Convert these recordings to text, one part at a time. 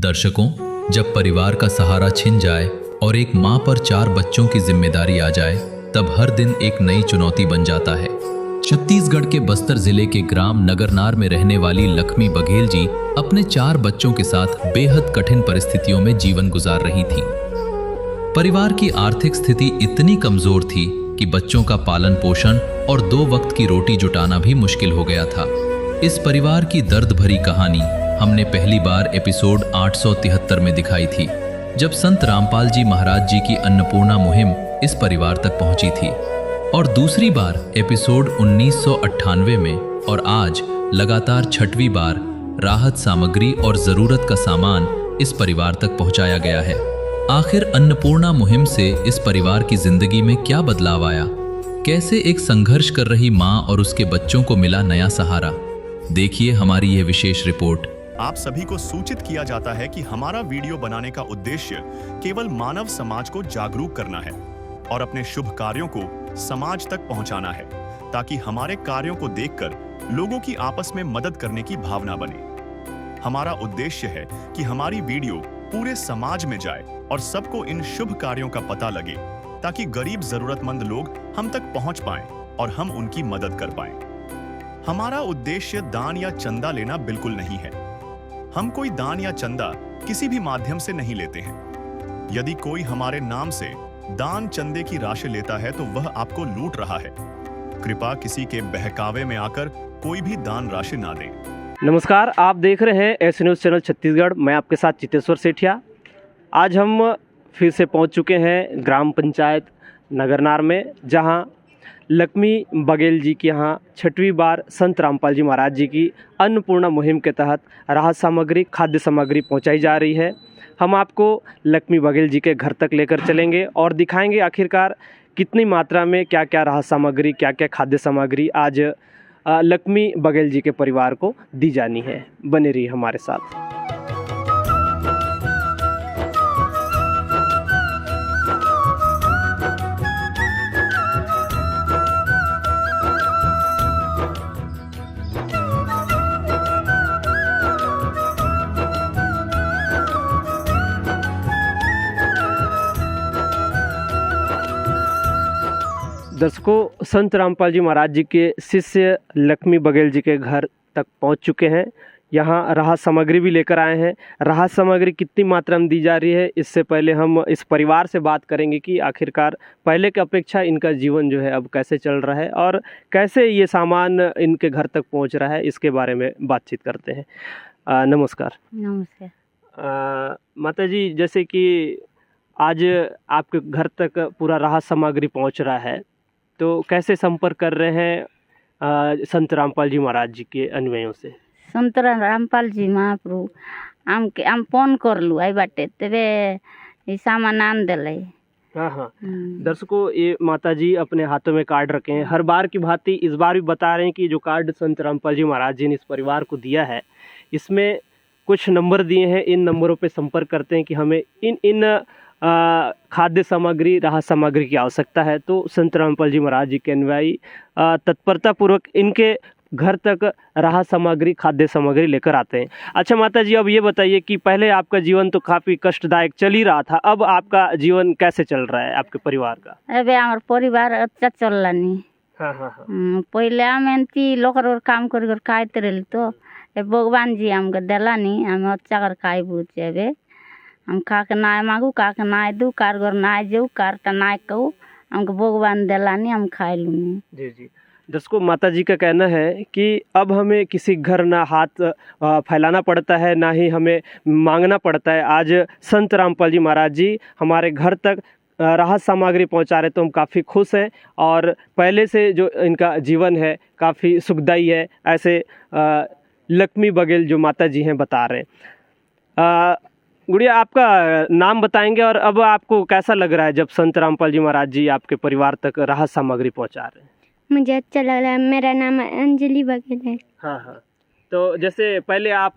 दर्शकों, जब परिवार का सहारा छिन जाए और एक माँ पर 4 बच्चों की जिम्मेदारी आ जाए, तब हर दिन एक नई चुनौती बन जाता है। छत्तीसगढ़ के बस्तर जिले के ग्राम नगरनार में रहने वाली लक्ष्मी बघेल जी अपने 4 बच्चों के साथ बेहद कठिन परिस्थितियों में जीवन गुजार रही थीं। परिवार की आर्थिक स्थिति इतनी कमजोर थी कि बच्चों का पालन पोषण और 2 वक्त की रोटी जुटाना भी मुश्किल हो गया था। इस परिवार की दर्द भरी कहानी हमने पहली बार एपिसोड 873 में दिखाई थी, जब संत रामपाल जी महाराज जी की अन्नपूर्णा मुहिम इस परिवार तक पहुंची थी, और दूसरी बार एपिसोड 1998 में, और आज लगातार 6वीं बार राहत सामग्री और जरूरत का सामान इस परिवार तक पहुंचाया गया है। आखिर अन्नपूर्णा मुहिम से इस परिवार की जिंदगी में क्या बदलाव आया? कैसे एक संघर्ष कर रही मां और उसके बच्चों को मिला नया सहारा? देखिए हमारी यह विशेष रिपोर्ट। आप सभी को सूचित किया जाता है कि हमारा वीडियो बनाने का उद्देश्य केवल मानव समाज को जागरूक करना है और अपने शुभ कार्यों को समाज तक पहुंचाना है, ताकि हमारे कार्यों को देखकर लोगों की आपस में मदद करने की भावना बने। हमारा उद्देश्य है कि हमारी वीडियो पूरे समाज में जाए और सबको इन शुभ कार्यों का पता लगे, ताकि गरीब जरूरतमंद लोग हम तक पहुंच पाएं और हम उनकी मदद कर पाएं। हमारा उद्देश्य दान या चंदा लेना बिल्कुल नहीं है। हम कोई दान या चंदा किसी भी माध्यम से नहीं लेते हैं। यदि कोई हमारे नाम से दान चंदे की राशि लेता है तो वह आपको लूट रहा है। कृपया किसी के बहकावे में आकर कोई भी दान राशि ना दें। नमस्कार, आप देख रहे हैं एस न्यूज़ चैनल छत्तीसगढ़। मैं आपके साथ चितेश्वर सेठिया। आज हम फिर से पहुंच चुके हैं ग्राम पंचायत नगरनार में, जहां लक्ष्मी बघेल जी के यहाँ 6वीं बार संत रामपाल जी महाराज जी की अन्नपूर्णा मुहिम के तहत राहत सामग्री, खाद्य सामग्री पहुंचाई जा रही है। हम आपको लक्ष्मी बघेल जी के घर तक लेकर चलेंगे और दिखाएंगे आखिरकार कितनी मात्रा में क्या क्या राहत सामग्री, क्या क्या खाद्य सामग्री आज लक्ष्मी बघेल जी के परिवार को दी जानी है। बने रहिए हमारे साथ। दर्शकों, संत रामपाल जी महाराज जी के शिष्य लक्ष्मी बघेल जी के घर तक पहुंच चुके हैं। यहाँ राहत सामग्री भी लेकर आए हैं। राहत सामग्री कितनी मात्रा में दी जा रही है, इससे पहले हम इस परिवार से बात करेंगे कि आखिरकार पहले की अपेक्षा इनका जीवन जो है अब कैसे चल रहा है और कैसे ये सामान इनके घर तक पहुँच रहा है, इसके बारे में बातचीत करते हैं। नमस्कार। नमस्कार। माता जी, जैसे कि आज आपके घर तक पूरा राहत सामग्री पहुँच रहा है, तो कैसे संपर्क कर रहे हैं संत रामपाल जी महाराज जी के अन्वयों से? संत रामपाल जी महाप्रभु आम फोन करलू आई बाटे तेरे ये सामान आन दिले। हाँ। दर्शकों, ये माता जी अपने हाथों में कार्ड रखे हैं। हर बार की भांति इस बार भी बता रहे हैं कि जो कार्ड संत रामपाल जी महाराज जी ने इस परिवार को दिया है, इसमें कुछ नंबर दिए हैं। इन नंबरों पे संपर्क करते हैं कि हमें इन खाद्य सामग्री, राहत सामग्री की आवश्यकता है, तो संत रामपाल जी महाराज जी के अनुयायी तत्परता पूर्वक इनके घर तक राहत सामग्री, खाद्य सामग्री लेकर आते हैं। अच्छा माता जी, अब ये बताइए कि पहले आपका जीवन तो काफ़ी कष्टदायक चल ही रहा था, अब आपका जीवन कैसे चल रहा है, आपके परिवार का? अबे हमार परिवार अच्छा चललानी। हाँ। पहले हम एंती लोकर काम कर खाते रही, तो भगवान जी हमके दिलानी, हम अच्छा कर खाई बुझे। अबे हम खा के ना मांगू, खा के ना दू, कारगर ना जाऊ, कारता ना कहू, हमको भगवान दिलानी, हम खाए लूनी। जी। दर्शकों, माता जी का कहना है कि अब हमें किसी घर ना हाथ फैलाना पड़ता है, ना ही हमें मांगना पड़ता है। आज संत रामपाल जी महाराज जी हमारे घर तक राहत सामग्री पहुंचा रहे, तो हम काफ़ी खुश हैं और पहले से जो इनका जीवन है काफ़ी सुखदायी है, ऐसे लक्ष्मी बघेल जो माता जी हैं बता रहे हैं। गुड़िया, आपका नाम बताएंगे और अब आपको कैसा लग रहा है जब संत रामपाल जी महाराज जी आपके परिवार तक राहत सामग्री पहुंचा रहे हैं? मुझे अच्छा लग रहा है। मेरा नाम अंजलि बघेल है। हाँ। तो जैसे पहले आप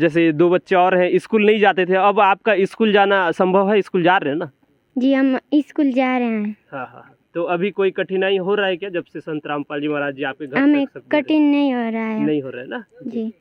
जैसे 2 बच्चे और हैं, स्कूल नहीं जाते थे, अब आपका स्कूल जाना संभव है? स्कूल जा रहे हैं ना? जी, हम स्कूल जा रहे हैं। हाँ। तो अभी कोई कठिनाई हो रहा है क्या जब से संत रामपाल जी महाराज जी आपके घर हमें तक? कठिन नहीं हो रहा है। नहीं हो रहा है ना जी।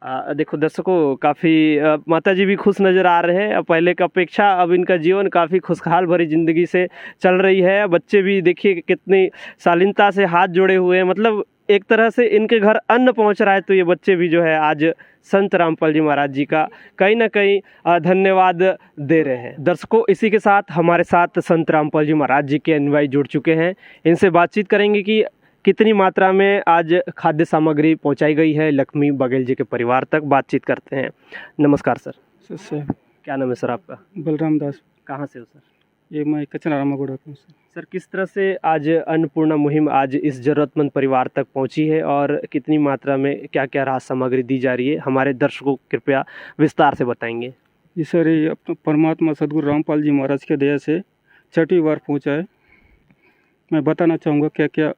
देखो दर्शकों, काफ़ी माता जी भी खुश नज़र आ रहे हैं। पहले की अपेक्षा अब इनका जीवन काफ़ी खुशहाल भरी ज़िंदगी से चल रही है। बच्चे भी देखिए कितनी शालीनता से हाथ जोड़े हुए हैं, मतलब एक तरह से इनके घर अन्न पहुंच रहा है। तो ये बच्चे भी जो है आज संत रामपाल जी महाराज जी का कहीं ना कहीं धन्यवाद दे रहे हैं। दर्शकों, इसी के साथ हमारे साथ संत रामपाल जी महाराज जी के अनुयायी जुड़ चुके हैं। इनसे बातचीत करेंगे कि कितनी मात्रा में आज खाद्य सामग्री पहुंचाई गई है लक्ष्मी बघेल जी के परिवार तक। बातचीत करते हैं। नमस्कार सर। सर क्या नाम है सर आपका? बलराम दास। कहाँ से हो सर? ये मैं कचना रामागुड़ा का हूँ सर। सर, किस तरह से आज अन्नपूर्णा मुहिम आज इस ज़रूरतमंद परिवार तक पहुंची है और कितनी मात्रा में क्या क्या राहत सामग्री दी जा रही है, हमारे दर्शकों को कृपया विस्तार से बताएंगे। जी सर, ये अपना परमात्मा सदगुरु रामपाल जी महाराज के दया से छठी बार पहुँचा है। मैं बताना चाहूँगा क्या क्या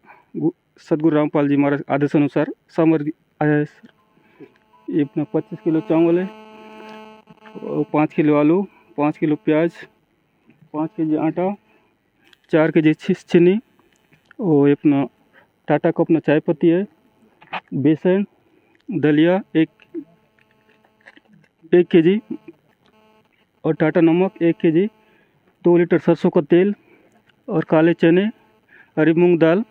सदगुरु रामपाल जी महाराज आदेश अनुसार सामग्री आया है सर। ये अपना 25 किलो चावल है, 5 किलो आलू, 5 किलो प्याज, 5 केजी आटा, 4 केजी चीनी, और अपना टाटा का अपना चाय पत्ती है, बेसन, दलिया 1 केजी, और टाटा नमक 1 केजी, 2 लीटर सरसों का तेल, और काले चने, हरी मूंग दाल,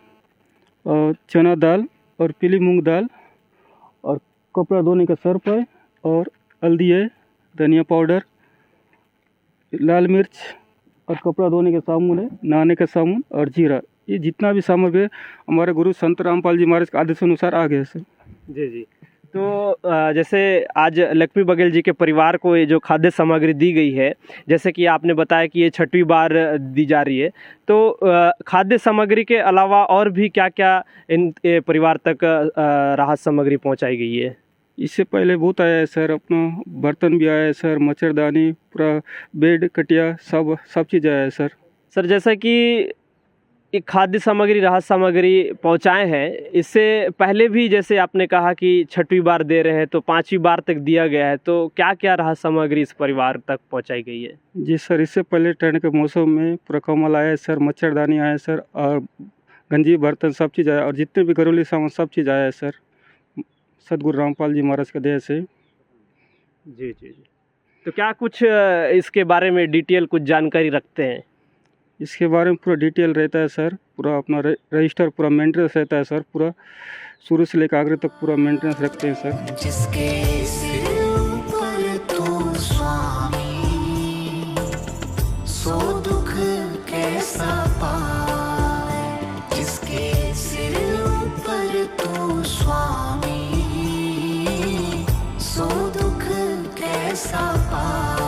और चना दाल, और पीली मूंग दाल, और कपड़ा धोने का सर्फ है, और हल्दी है, धनिया पाउडर, लाल मिर्च, और कपड़ा धोने के साबुन है, नहाने का साबुन, और जीरा। ये जितना भी सामग्री है हमारे गुरु संत रामपाल जी महाराज के आदेश अनुसार आ गया सर। जी जी। तो जैसे आज लक्ष्मी बघेल जी के परिवार को ये जो खाद्य सामग्री दी गई है, जैसे कि आपने बताया कि ये छठवीं बार दी जा रही है, तो खाद्य सामग्री के अलावा और भी क्या क्या इन परिवार तक राहत सामग्री पहुंचाई गई है? इससे पहले बहुत आया है सर, अपना बर्तन भी आया है सर, मच्छरदानी, पूरा बेड कटिया सब चीज़ आया है सर। सर, जैसा कि एक खाद्य सामग्री राहत सामग्री पहुंचाए हैं, इससे पहले भी जैसे आपने कहा कि छठवीं बार दे रहे हैं, तो 5वीं बार तक दिया गया है, तो क्या क्या राहत सामग्री इस परिवार तक पहुंचाई गई है? जी सर, इससे पहले ठंड के मौसम में पूरा कम्बल आया है सर, मच्छरदानी आया है सर, और गंजी बर्तन सब चीज़ आया, और जितने भी घरेलू सामान सब चीज़ आया है सर, सदगुरु रामपाल जी महाराज के दया से। जी जी जी। तो क्या कुछ इसके बारे में डिटेल कुछ जानकारी रखते हैं? इसके बारे में पूरा डिटेल रहता है सर, पूरा अपना रजिस्टर पूरा मेंटेनेंस रहता है सर, पूरा शुरू से लेकर आगे तक पूरा मेंटेनेंस रखते हैं सर। जिसके सिर ऊपर तू स्वामी, सो दुख कैसा पाए। जिसके सिर ऊपर तू स्वामी, सो दुख कैसा पाए।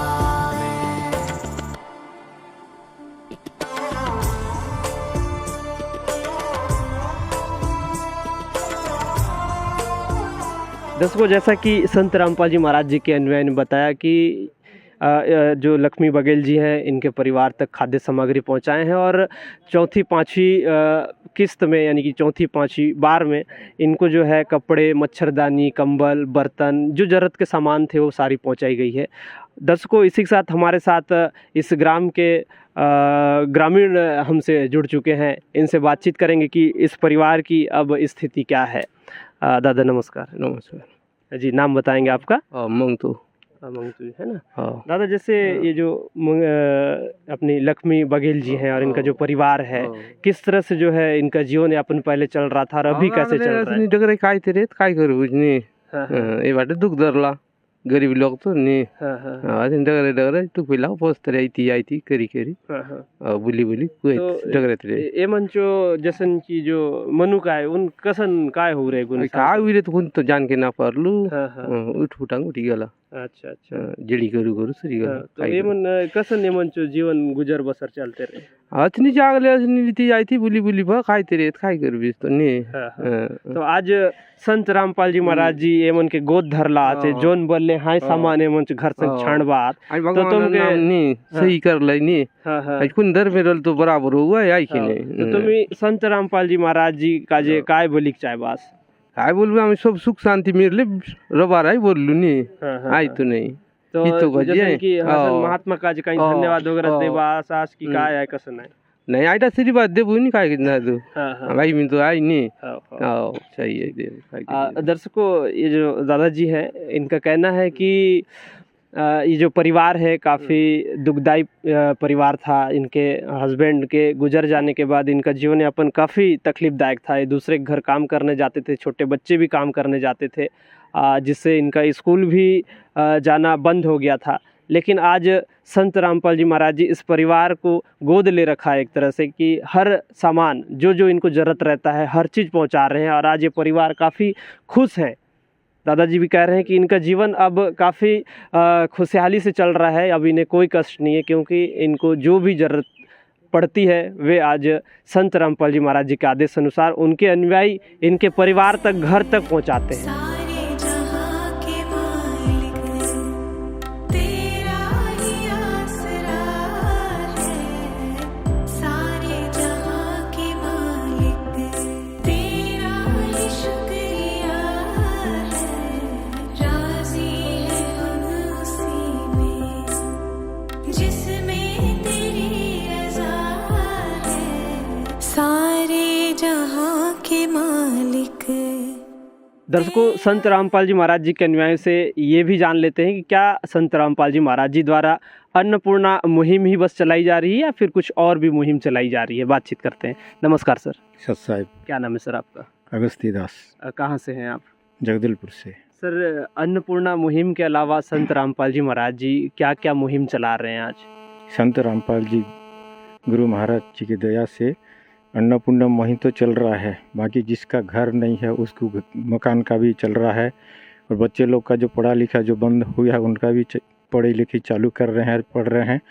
दर्शकों, जैसा कि संत रामपाल जी महाराज जी के अनुयायी ने बताया कि जो लक्ष्मी बघेल जी हैं, इनके परिवार तक खाद्य सामग्री पहुंचाए हैं, और चौथी पाँचवीं किस्त में, यानी कि चौथी पाँचवीं बार में इनको जो है कपड़े, मच्छरदानी, कंबल, बर्तन, जो ज़रूरत के सामान थे वो सारी पहुंचाई गई है। दर्शकों, इसी के साथ हमारे साथ इस ग्राम के ग्रामीण हमसे जुड़ चुके हैं। इनसे बातचीत करेंगे कि इस परिवार की अब स्थिति क्या है। दादा नमस्कार। नमस्कार जी, नाम बताएंगे आपका? मंगतू। मंगतू है ना? हाँ। दादा, जैसे ये जो अपनी लक्ष्मी बघेल जी हैं और इनका जो परिवार है, किस तरह से जो है इनका जीवन यापन पहले चल रहा था और अभी कैसे चल रहा है? डगरे काय तेरे काय करू नि ए बाटे दुख दरला गरीब लोग तो नि आदिन डगरे डगरे दुख पिला पोस्तर आई करी बुली कोई डगरे तेरे ए मंचो जसन की जो मनु काय उन कसन काय हो रे गुण काय हुई रे तो तो जान के ना परलू उठ उठांग उठी गेला। अच्छा अच्छा। जड़ी करू सरी गेला। तो ए मन कसन ए मंचो जीवन गुजर बसर चलते रहे? अतनी जागले अतनी रीति आई थी बुली भा काय तेरे काय कर बीस तो ने। तो आज संत रामपाल जी महाराज जी एमन के गोद धरला आते जोन बोलले हाय सामान एमन घर संग छाणबात तो तुम के नी सही कर ले नी आज कुन दर में रल तो बराबर हुआ है आई कि नहीं। तो तुम्ही संत रामपाल जी महाराज जी का जे काय बोलिक चाहे बास काय बोलबे हम सब सुख शांति मिलले रबार आई बोललू नी आई तो नहीं। तो जैसे कि महात्मा का जी काही धन्यवाद वगैरह देवा आस की काय आहे कसं नाही? नहीं आइटा सिरी बात दे बुनी काय कितना तू हाँ भाई मैं तो आई नहीं हाँ आओ चाहिए दे दर्शकों, ये जो दादाजी हैं, इनका कहना है कि ये जो परिवार है काफ़ी दुखदाई परिवार था। इनके हस्बैंड के गुजर जाने के बाद इनका जीवन यापन काफ़ी तकलीफ़दायक था। ये दूसरे के घर काम करने जाते थे, छोटे बच्चे भी काम करने जाते थे, जिससे इनका स्कूल भी जाना बंद हो गया था। लेकिन आज संत रामपाल जी महाराज जी इस परिवार को गोद ले रखा है एक तरह से, कि हर सामान जो जो इनको ज़रूरत रहता है हर चीज़ पहुंचा रहे हैं, और आज ये परिवार काफ़ी खुश है। दादाजी भी कह रहे हैं कि इनका जीवन अब काफ़ी खुशहाली से चल रहा है, अब इन्हें कोई कष्ट नहीं है, क्योंकि इनको जो भी ज़रूरत पड़ती है वे आज संत रामपाल जी महाराज जी के आदेश अनुसार उनके अनुयायी इनके परिवार तक, घर तक पहुंचाते हैं। सारे जहां के मालिक तेरा ही आसरा है, सारे जहां के मालिक तेरा ही शुक्रिया है, राजी है हम उसी में जिसमें तेरी रजा है, सारे जहां के मालिक। दर्शकों, संत रामपाल जी महाराज जी के अनुयायियों से ये भी जान लेते हैं कि क्या संत रामपाल जी महाराज जी द्वारा अन्नपूर्णा मुहिम ही बस चलाई जा रही है या फिर कुछ और भी मुहिम चलाई जा रही है। बातचीत करते हैं। नमस्कार सर। सत साहिब। क्या नाम है सर आपका? अगस्ती दास। कहाँ से हैं आप? जगदलपुर से। सर, अन्नपूर्णा मुहिम के अलावा संत रामपाल जी महाराज जी क्या क्या मुहिम चला रहे हैं आज? संत रामपाल जी गुरु महाराज जी की दया से अन्नपूर्णा मुहिम तो चल रहा है, बाकी जिसका घर नहीं है उसको मकान का भी चल रहा है, और बच्चे लोग का जो पढ़ा लिखा जो बंद हुआ है उनका भी पढ़ी लिखी चालू कर रहे हैं, पढ़ रहे हैं,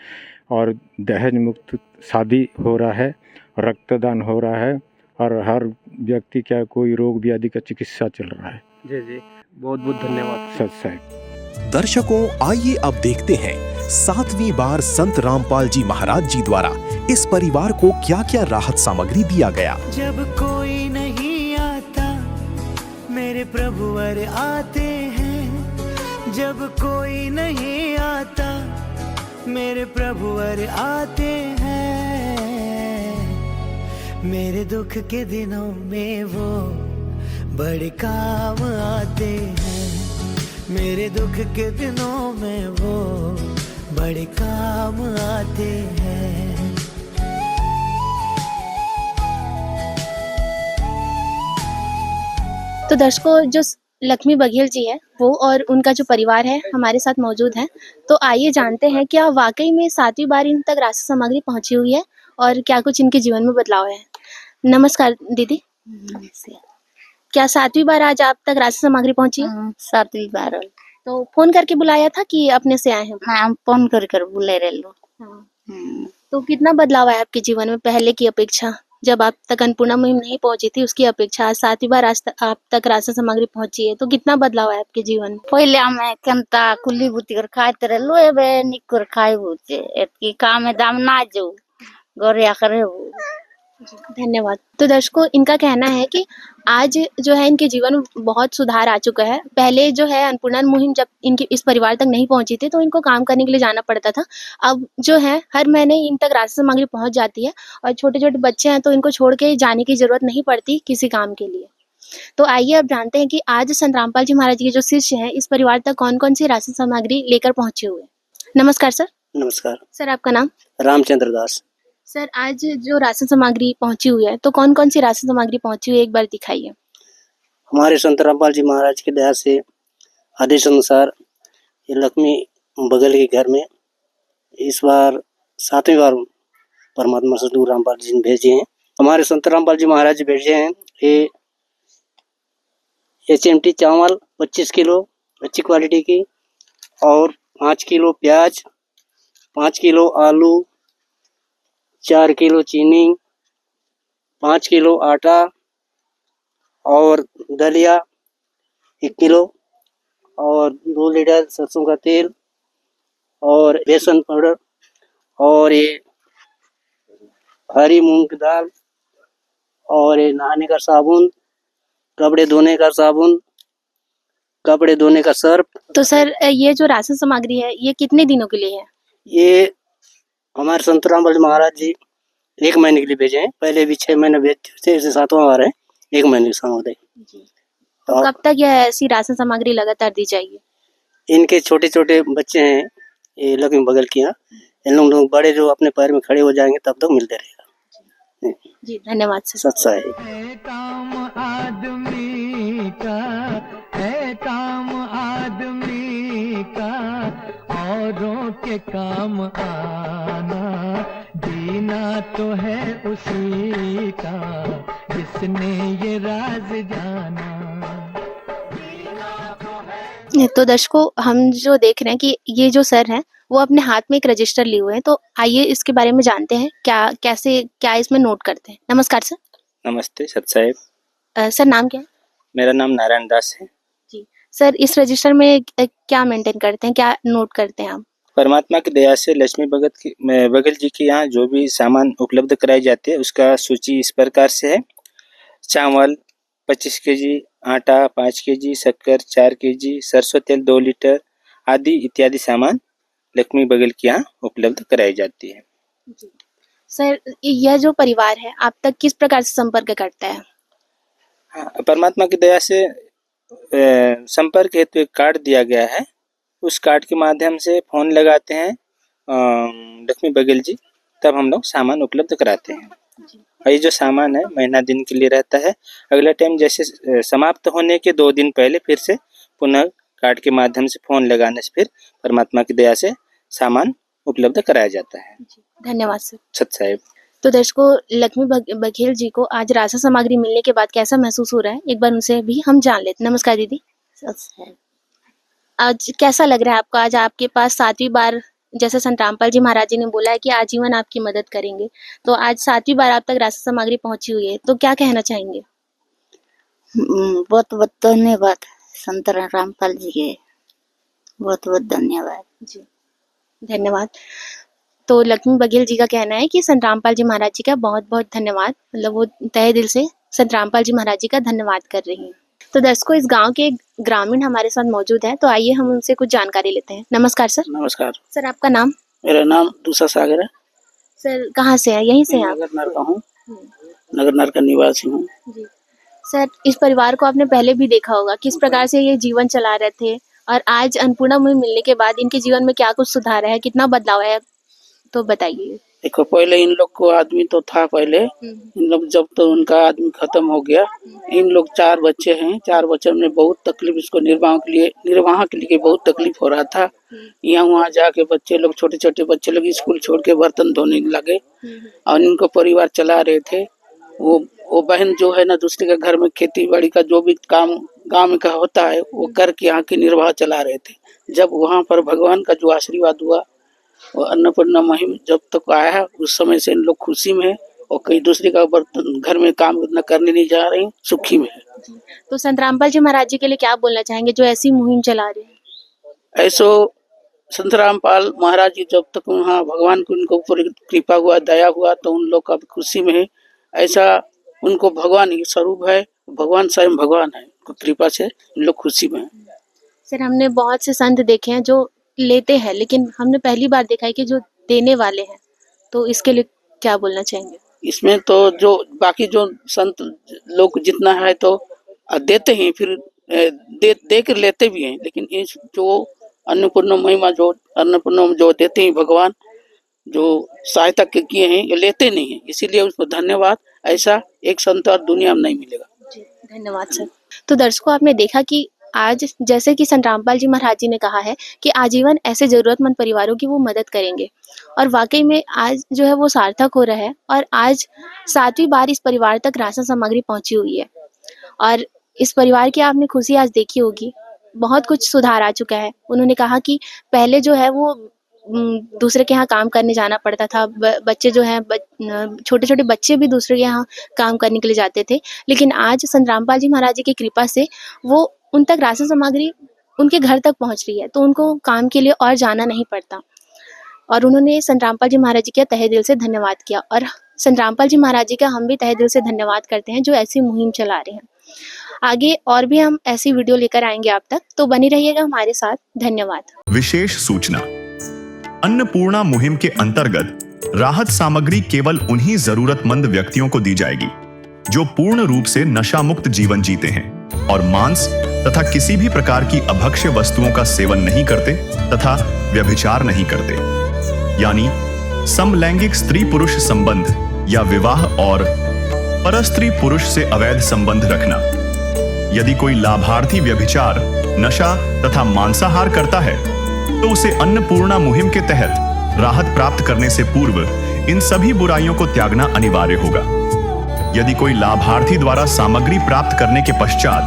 और दहेज मुक्त शादी हो रहा है, रक्तदान हो रहा है, और हर व्यक्ति का कोई रोग व्याधि का चिकित्सा चल रहा है। जी जी, बहुत बहुत धन्यवाद सत साहिब। दर्शकों, आइए अब देखते हैं 7वीं बार संत रामपाल जी महाराज जी द्वारा इस परिवार को क्या क्या राहत सामग्री दिया गया। जब कोई नहीं आता मेरे प्रभुवर आते हैं, जब कोई नहीं आता मेरे प्रभुवर आते हैं, मेरे दुख के दिनों में वो बड़े काम आते हैं, मेरे दुख के दिनों में वो बड़े काम आते हैं। तो दर्शकों, जो लक्ष्मी बघेल जी है वो और उनका जो परिवार है हमारे साथ मौजूद है, तो आइए जानते हैं क्या वाकई में 7वीं बार इन तक राशन सामग्री पहुंची हुई है और क्या कुछ इनके जीवन में बदलाव है। नमस्कार दीदी। क्या 7वीं बार आज आप तक राशन सामग्री पहुंची है? 7वीं बार। तो फोन करके बुलाया था कि अपने से आए हैं? हाँ, फोन कर बुले रहे लो। तो कितना बदलाव आया आपके जीवन में पहले की अपेक्षा? जब आप तक अन्नपूर्णा मुहिम नहीं पहुंची थी उसकी अपेक्षा आज 7वीं बार आज आप तक राशन सामग्री पहुंची है, तो कितना बदलाव है आपके जीवन में? पहले हमें केनता कुली बुती कर खाते रहे लो, एबे निकर खाई बुते एतकी काम में दाम ना जो गोरिया करे वो। धन्यवाद। तो दर्शकों, इनका कहना है कि आज जो है इनके जीवन में बहुत सुधार आ चुका है। पहले जो है अन्नपूर्णा मुहिम जब इनके इस परिवार तक नहीं पहुंची थी तो इनको काम करने के लिए जाना पड़ता था। अब जो है हर महीने इन तक राशन सामग्री पहुंच जाती है, और छोटे छोटे बच्चे हैं तो इनको छोड़ के जाने की जरूरत नहीं पड़ती किसी काम के लिए। तो आइए अब जानते हैं कि आज संत रामपाल जी महाराज के जो शिष्य हैं इस परिवार तक कौन कौन सी राशन सामग्री लेकर पहुंचे हुए। नमस्कार सर। नमस्कार सर, आपका नाम? रामचंद्र दास। सर, आज जो राशन सामग्री पहुंची हुई है तो कौन कौन सी राशन सामग्री पहुंची हुई है, एक बार दिखाइए। हमारे संत रामपाल जी महाराज की दया से आदेश अनुसार ये लक्ष्मी बगल के घर में इस बार 7वीं बार परमात्मा सदगुरु रामपाल जी ने भेजे हैं। हमारे संत रामपाल जी महाराज भेजे हैं ये HMT चावल 25 किलो अच्छी क्वालिटी की, और 5 किलो प्याज, 5 किलो आलू, 4 किलो चीनी, 5 किलो आटा, और दलिया 1 किलो, और 2 लीटर सरसों का तेल, और बेसन पाउडर, और ये हरी मूंग की दाल, और ये नहाने का साबुन, कपड़े धोने का साबुन, कपड़े धोने का सर्फ। तो सर, ये जो राशन सामग्री है ये कितने दिनों के लिए है? ये हमारे संत रामपाल महाराज जी 1 महीने के लिए भेजे हैं। पहले भी 6 महीने भेज चुके थे, इसे 7वां बार है 1 महीने के सामोदय। तो कब तक यह ऐसी राशन सामग्री लगातार दी जाएगी? इनके छोटे छोटे बच्चे हैं, ये लक्ष्मी बगल के यहाँ, इन लोग बड़े जो अपने पैर में खड़े हो जाएंगे तब तक मिलते रहेगा। जी धन्यवाद सर। सच्चा है। काम आदमी का है, काम आदमी का औरों के काम आना, जीना तो है उसी का जिसने ये राज जाना। तो दर्शकों, हम जो देख रहे हैं कि ये जो सर हैं वो अपने हाथ में एक रजिस्टर लिए हुए हैं, तो आइए इसके बारे में जानते हैं क्या इसमें नोट करते हैं। नमस्कार सर। नमस्ते सत साहेब। सर नाम क्या है? मेरा नाम नारायण दास है। जी सर, इस रजिस्टर में क्या मेंटेन करते हैं, क्या नोट करते हैं आप? परमात्मा की दया से लक्ष्मी बगल जी के यहाँ जो भी सामान उपलब्ध कराई जाती है उसका सूची इस प्रकार से है। चावल 25 केजी, आटा 5 केजी, शक्कर 4 केजी, सरसों तेल 2 लीटर आदि इत्यादि सामान लक्ष्मी बगल के यहाँ उपलब्ध कराई जाती है। सर, यह जो परिवार है आप तक किस प्रकार से संपर्क करता है? हाँ, परमात्मा की दया से संपर्क हेतु एक कार्ड दिया गया है। उस कार्ड के माध्यम से फोन लगाते हैं लक्ष्मी बगल जी, तब हम लोग सामान उपलब्ध कराते हैं। और ये जो सामान है महीना दिन के लिए रहता है। अगला टाइम जैसे समाप्त होने के 2 दिन पहले फिर से पुनः कार्ड के माध्यम से फोन लगाने से फिर परमात्मा की दया से सामान उपलब्ध कराया जाता है। धन्यवाद सर। सत साहेब। तो दर्शकों, लक्ष्मी बघेल जी को आज राशन सामग्री मिलने के बाद कैसा महसूस हो रहा है, एक बार उनसे भी हम जान लेते। नमस्कार दीदी। आज कैसा लग रहा है आपको? आज आपके पास 7वीं बार, जैसे संत रामपाल जी महाराज जी ने बोला है कि आजीवन आपकी मदद करेंगे, तो आज 7वीं बार आप तक राशन सामग्री पहुंची हुई है, तो क्या कहना चाहेंगे? बहुत बहुत धन्यवाद संत रामपाल जी के, बहुत बहुत धन्यवाद जी। धन्यवाद। तो लक्ष्मी बघेल जी का कहना है कि संत रामपाल जी महाराज जी का बहुत बहुत धन्यवाद, मतलब वो तहे दिल से संत रामपाल जी महाराज जी का धन्यवाद कर रही हैं। तो दर्शकों, इस गांव के ग्रामीण हमारे साथ मौजूद है, तो आइए हम उनसे कुछ जानकारी लेते हैं। नमस्कार सर। नमस्कार सर, आपका नाम? मेरा नाम दूसरा सागर है। सर, कहाँ से है? यहीं से हैं आप? नगरनार का हूँ, नगरनार का निवासी हूँ। सर, इस परिवार को आपने पहले भी देखा होगा, किस प्रकार से ये जीवन चला रहे थे, और आज अन्नपूर्णा मुहिम मिलने के बाद इनके जीवन में क्या कुछ सुधार है, कितना बदलाव है, तो बताइए। देखो, पहले इन लोग को आदमी तो था पहले, इन लोग जब तो उनका आदमी खत्म हो गया, इन लोग 4 बच्चे हैं, 4 बच्चों में बहुत तकलीफ, इसको निर्वाह के लिए बहुत तकलीफ हो रहा था। यहाँ वहाँ जाके बच्चे लोग, छोटे छोटे बच्चे लोग स्कूल छोड़ के बर्तन धोने लगे और इनको परिवार चला रहे थे। वो बहन जो है ना, दूसरे के घर में खेती बाड़ी का जो भी काम गाँव में का होता है वो करके यहाँ की निर्वाह चला रहे थे। जब वहाँ पर भगवान का जो आशीर्वाद हुआ, और अन्नपूर्णा मुहिम जब तक आया है, उस समय से इन लोग खुशी में है और कहीं दूसरे का बर्तन घर में काम न करने नहीं जा रहे हैं, सुखी में है। तो संत रामपाल जी महाराज जी के लिए क्या बोलना चाहेंगे जो ऐसी मुहिम चला रहे हैं? ऐसो संत रामपाल महाराज जी जब तक वहाँ भगवान को उनको ऊपर कृपा हुआ, दया हुआ, तो उन लोग का खुशी में है। ऐसा उनको भगवान ही स्वरूप है, भगवान स्वयं भगवान है, कृपा से इन लोग खुशी में है। सर, हमने बहुत से संत देखे हैं जो लेते हैं, लेकिन हमने पहली बार देखा है कि जो देने वाले हैं, तो इसके लिए क्या बोलना चाहेंगे? इसमें तो जो बाकी जो संत लोग जितना है तो देते हैं, फिर दे कर लेते भी हैं, लेकिन इस जो अन्नपूर्णा महिमा, जो अन्नपूर्णा जो देते हैं भगवान, जो सहायता किए हैं, ये लेते नहीं है, इसीलिए उसको धन्यवाद। ऐसा एक संत और दुनिया में नहीं मिलेगा। धन्यवाद सर। तो दर्शकों, आपने देखा कि आज जैसे कि संत रामपाल जी महाराज जी ने कहा है कि आजीवन ऐसे जरूरतमंद परिवारों की वो मदद करेंगे, और वाकई में आज जो है वो सार्थक हो रहा है, और आज 7वीं बार इस परिवार तक राशन सामग्री पहुंची हुई है, और इस परिवार की आपने खुशी आज देखी होगी। बहुत कुछ सुधार आ चुका है। उन्होंने कहा कि पहले जो है वो दूसरे के यहाँ काम करने जाना पड़ता था, बच्चे जो हैं, छोटे छोटे बच्चे भी दूसरे के यहाँ काम करने के लिए जाते थे, लेकिन आज संत रामपाल जी महाराज जी की कृपा से वो उन तक राशन सामग्री उनके घर तक पहुंच रही है, तो उनको काम के लिए और जाना नहीं पड़ता। और उन्होंने संत रामपाल जी महाराज जी का तहे दिल से धन्यवाद किया, और संत रामपाल जी महाराज जी का हम भी तहे दिल से धन्यवाद करते हैं जो ऐसी मुहिम चला रहे हैं। आगे और भी हम ऐसी वीडियो लेकर आएंगे आप तक, तो बनी रहिएगा हमारे साथ। धन्यवाद। विशेष सूचना, अन्नपूर्णा मुहिम के अंतर्गत राहत सामग्री केवल उन्हीं जरूरतमंद व्यक्तियों को दी जाएगी जो पूर्ण रूप से नशा मुक्त जीवन जीते हैं और मांस तथा किसी भी प्रकार की अभक्ष्य वस्तुओं का सेवन नहीं करते तथा व्यभिचार नहीं करते, यानी समलैंगिक स्त्री पुरुष संबंध या विवाह और परस्त्री पुरुष से अवैध संबंध रखना। यदि कोई लाभार्थी व्यभिचार, नशा तथा मांसाहार करता है तो उसे अन्नपूर्णा मुहिम के तहत राहत प्राप्त करने से पूर्व इन सभी बुराइयों को त्यागना अनिवार्य होगा। यदि कोई लाभार्थी द्वारा सामग्री प्राप्त करने के पश्चात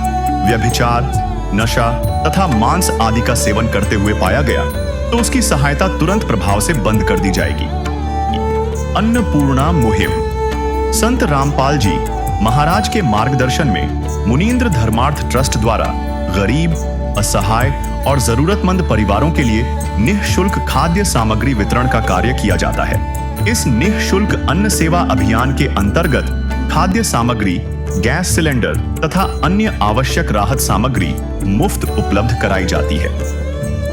व्यभिचार, नशा तथा मांस आदि का सेवन करते हुए पाया गया तो उसकी सहायता तुरंत प्रभाव से बंद कर दी जाएगी। अन्नपूर्णा मुहिम। संत रामपाल जी महाराज के मार्गदर्शन में मुनींद्र धर्मार्थ ट्रस्ट द्वारा गरीब, असहाय और जरूरतमंद परिवारों के लिए निःशुल्क खाद्य सामग्री वितरण का कार्य किया जाता है। इस निःशुल्क अन्न सेवा अभियान के अंतर्गत खाद्य सामग्री, गैस सिलेंडर तथा अन्य आवश्यक राहत सामग्री मुफ्त उपलब्ध कराई जाती है।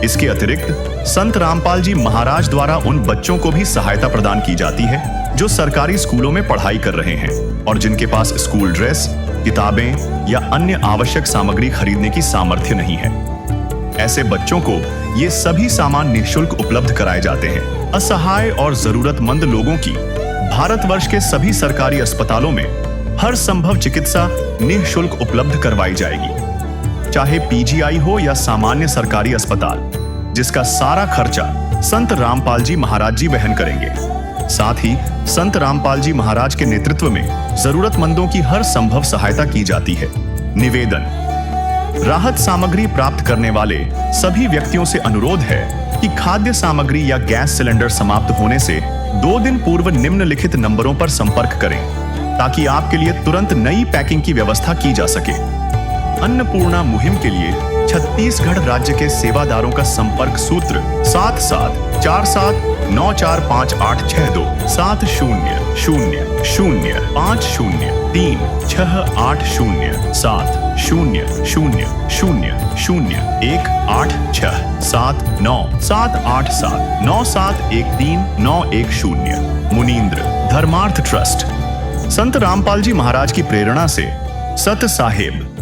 इसके अतिरिक्त संत रामपाल जी महाराज द्वारा उन बच्चों को भी सहायता प्रदान की जाती है जो सरकारी स्कूलों में पढ़ाई कर रहे हैं और जिनके पास स्कूल ड्रेस, किताबें या अन्य आवश्यक सामग्री खरीदने की सामर्थ्य नहीं है। ऐसे बच्चों को ये सभी सामान निःशुल्क उपलब्ध कराए जाते हैं। असहाय और जरूरतमंद लोगों की भारतवर्ष के सभी सरकारी अस्पतालों में हर संभव चिकित्सा निःशुल्क उपलब्ध करवाई जाएगी, चाहे पीजीआई हो या सामान्य सरकारी अस्पताल, जिसका सारा खर्चा संत रामपाल जी महाराज जी वहन करेंगे। साथ ही संत रामपाल जी महाराज के नेतृत्व में जरूरतमंदों की हर संभव सहायता की जाती है। निवेदन। राहत सामग्री प्राप्त करने वाले सभी व्यक्तियों से अनुरोध है कि खाद्य सामग्री या गैस सिलेंडर समाप्त होने से 2 दिन पूर्व निम्नलिखित नंबरों पर संपर्क करें ताकि आपके लिए तुरंत नई पैकिंग की व्यवस्था की जा सके। अन्नपूर्णा मुहिम के लिए छत्तीसगढ़ राज्य के सेवादारों का संपर्क सूत्र 7747945862 7000500187 मुनींद्र धर्मार्थ ट्रस्ट। संत रामपाल जी महाराज की प्रेरणा से सत साहेब